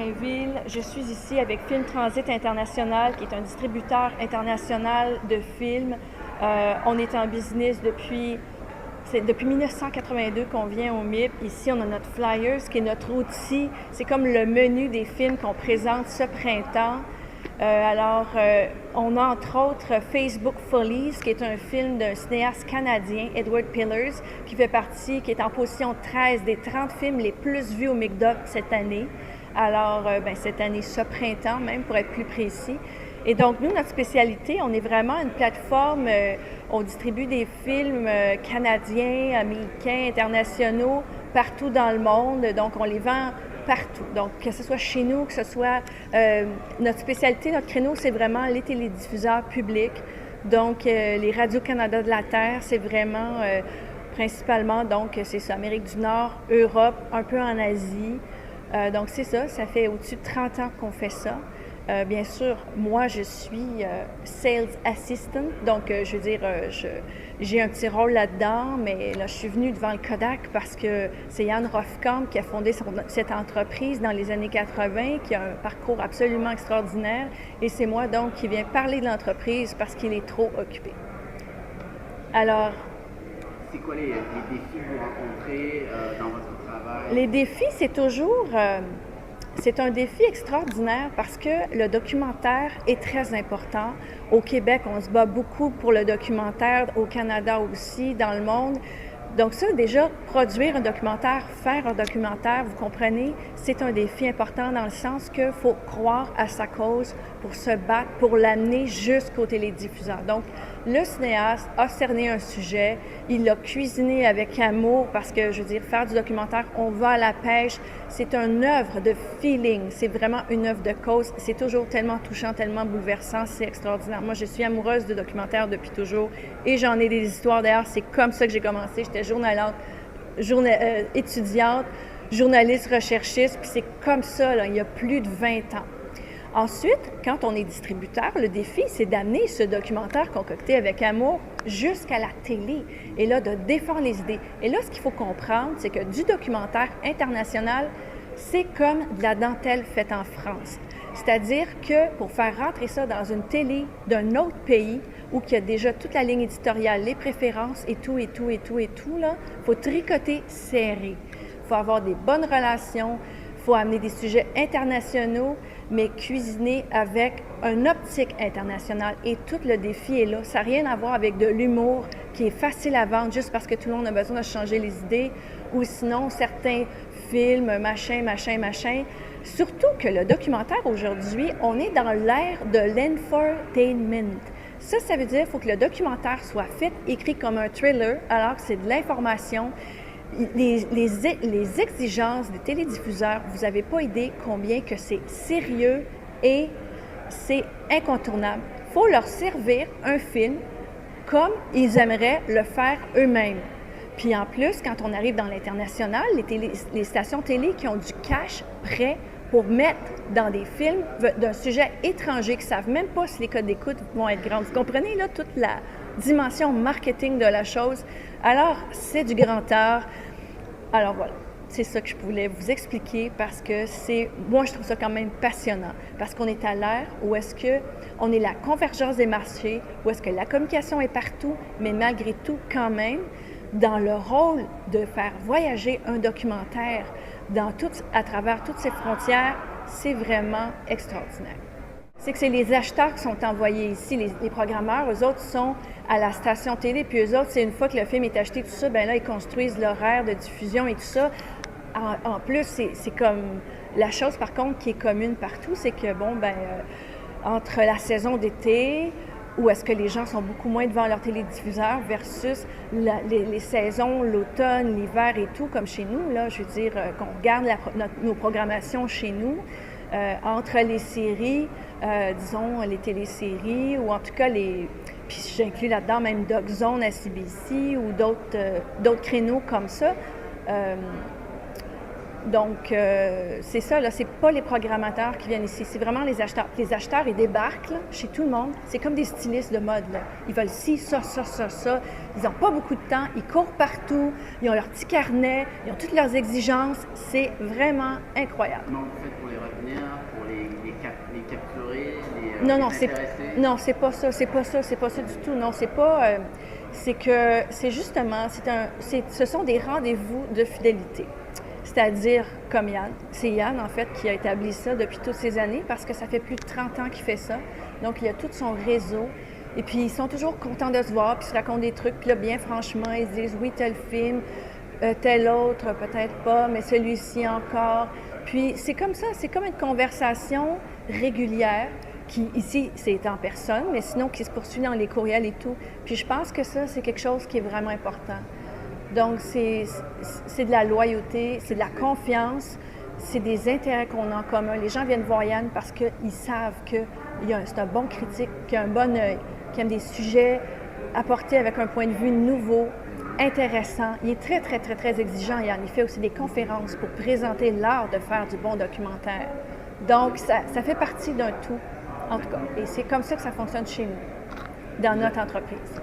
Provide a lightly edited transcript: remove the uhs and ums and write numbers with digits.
Blainville. Je suis ici avec Film Transit International, qui est un distributeur international de films. On est en business c'est depuis 1982 qu'on vient au MIP. Ici, on a notre Flyers, qui est notre outil. C'est comme le menu des films qu'on présente ce printemps. On a entre autres Facebook Follies, qui est un film d'un cinéaste canadien, Edward Pillars, qui est en position 13 des 30 films les plus vus au MICDOC cette année. Cette année, ce printemps même, pour être plus précis. Et donc, nous, notre spécialité, on est vraiment une plateforme, on distribue des films canadiens, américains, internationaux, partout dans le monde. Donc, on les vend partout. Donc, que ce soit chez nous, que ce soit notre spécialité, notre créneau, c'est vraiment les télédiffuseurs publics. Donc, les Radio-Canada de la Terre, c'est vraiment principalement, donc, c'est ça, Amérique du Nord, Europe, un peu en Asie. Donc, c'est ça, ça fait au-dessus de 30 ans qu'on fait ça. Bien sûr, moi, je suis Sales Assistant, donc j'ai un petit rôle là-dedans, mais là, je suis venue devant le Kodak parce que c'est Yann Rofkamp qui a fondé cette entreprise dans les années 80, qui a un parcours absolument extraordinaire, et c'est moi, donc, qui viens parler de l'entreprise parce qu'il est trop occupé. Alors... C'est quoi les défis que vous rencontrez dans votre travail? Les défis, c'est un défi extraordinaire parce que le documentaire est très important. Au Québec, on se bat beaucoup pour le documentaire, au Canada aussi, dans le monde. Donc ça, déjà, produire un documentaire, faire un documentaire, vous comprenez, c'est un défi important dans le sens qu'il faut croire à sa cause pour se battre, pour l'amener jusqu'au télédiffuseur. Donc, le cinéaste a cerné un sujet, il l'a cuisiné avec amour parce que, je veux dire, faire du documentaire, on va à la pêche, c'est une œuvre de feeling, c'est vraiment une œuvre de cause, c'est toujours tellement touchant, tellement bouleversant, c'est extraordinaire. Moi, je suis amoureuse de documentaire depuis toujours et j'en ai des histoires. D'ailleurs, c'est comme ça que j'ai commencé. J'étais étudiante, journaliste, recherchiste, puis c'est comme ça, là, il y a plus de 20 ans. Ensuite, quand on est distributeur, le défi, c'est d'amener ce documentaire concocté avec amour jusqu'à la télé et là, de défendre les idées. Et là, ce qu'il faut comprendre, c'est que du documentaire international, c'est comme de la dentelle faite en France. C'est-à-dire que pour faire rentrer ça dans une télé d'un autre pays où il y a déjà toute la ligne éditoriale, les préférences et tout, là, il faut tricoter serré. Il faut avoir des bonnes relations, il faut amener des sujets internationaux, mais cuisiner avec une optique internationale. Et tout le défi est là. Ça n'a rien à voir avec de l'humour qui est facile à vendre juste parce que tout le monde a besoin de changer les idées, ou sinon certains films, machin. Surtout que le documentaire aujourd'hui, on est dans l'ère de l'infotainment. Ça veut dire qu'il faut que le documentaire soit fait, écrit comme un thriller, alors que c'est de l'information. Les exigences des télédiffuseurs, vous n'avez pas idée combien que c'est sérieux et c'est incontournable. Il faut leur servir un film comme ils aimeraient le faire eux-mêmes. Puis en plus, quand on arrive dans l'international, les stations télé qui ont du cash prêt pour mettre dans des films d'un sujet étranger, qui ne savent même pas si les codes d'écoute vont être grands. Vous comprenez là toute la dimension marketing de la chose? Alors, c'est du grand art. Alors voilà, c'est ça que je voulais vous expliquer parce que moi je trouve ça quand même passionnant parce qu'on est à l'ère où est-ce qu'on est la convergence des marchés, où est-ce que la communication est partout, mais malgré tout quand même, dans le rôle de faire voyager un documentaire à travers toutes ces frontières, c'est vraiment extraordinaire. C'est les acheteurs qui sont envoyés ici, les programmeurs, eux autres sont à la station télé, puis eux autres, c'est une fois que le film est acheté, tout ça, bien là, ils construisent l'horaire de diffusion et tout ça. En plus, c'est comme la chose, par contre, qui est commune partout, c'est que, entre la saison d'été, où est-ce que les gens sont beaucoup moins devant leur télédiffuseur versus les saisons, l'automne, l'hiver et tout, comme chez nous, là, je veux dire, qu'on regarde nos programmations chez nous, entre les séries, disons, les téléséries, ou en tout cas, puis j'inclus là-dedans même Dog Zone à CBC ou d'autres créneaux comme ça, Donc, c'est ça, là, c'est pas les programmateurs qui viennent ici, c'est vraiment les acheteurs. Les acheteurs, ils débarquent là, chez tout le monde. C'est comme des stylistes de mode, là. Ils veulent ci, ça, ça, ça, ça. Ils n'ont pas beaucoup de temps, ils courent partout, ils ont leur petit carnet, ils ont toutes leurs exigences. C'est vraiment incroyable. Comment vous faites pour les retenir, pour les capturer, Non, non, les intéresser? non, c'est pas ça, c'est pas ça, c'est pas ça du tout. Non, c'est pas. C'est que c'est justement, ce sont des rendez-vous de fidélité. C'est-à-dire, comme Yann, c'est Yann, en fait, qui a établi ça depuis toutes ces années parce que ça fait plus de 30 ans qu'il fait ça. Donc, il a tout son réseau. Et puis, ils sont toujours contents de se voir, puis ils se racontent des trucs. Puis là, bien franchement, ils se disent, oui, tel film, tel autre, peut-être pas, mais celui-ci encore. Puis, c'est comme ça, c'est comme une conversation régulière qui, ici, c'est en personne, mais sinon, qui se poursuit dans les courriels et tout. Puis, je pense que ça, c'est quelque chose qui est vraiment important. Donc, c'est de la loyauté, c'est de la confiance, c'est des intérêts qu'on a en commun. Les gens viennent voir Yann parce qu'ils savent que c'est un bon critique, qu'il a un bon œil, qu'il aime des sujets apportés avec un point de vue nouveau, intéressant. Il est très, très, très, très exigeant, Yann. Il fait aussi des conférences pour présenter l'art de faire du bon documentaire. Donc, ça fait partie d'un tout, en tout cas. Et c'est comme ça que ça fonctionne chez nous, dans notre entreprise.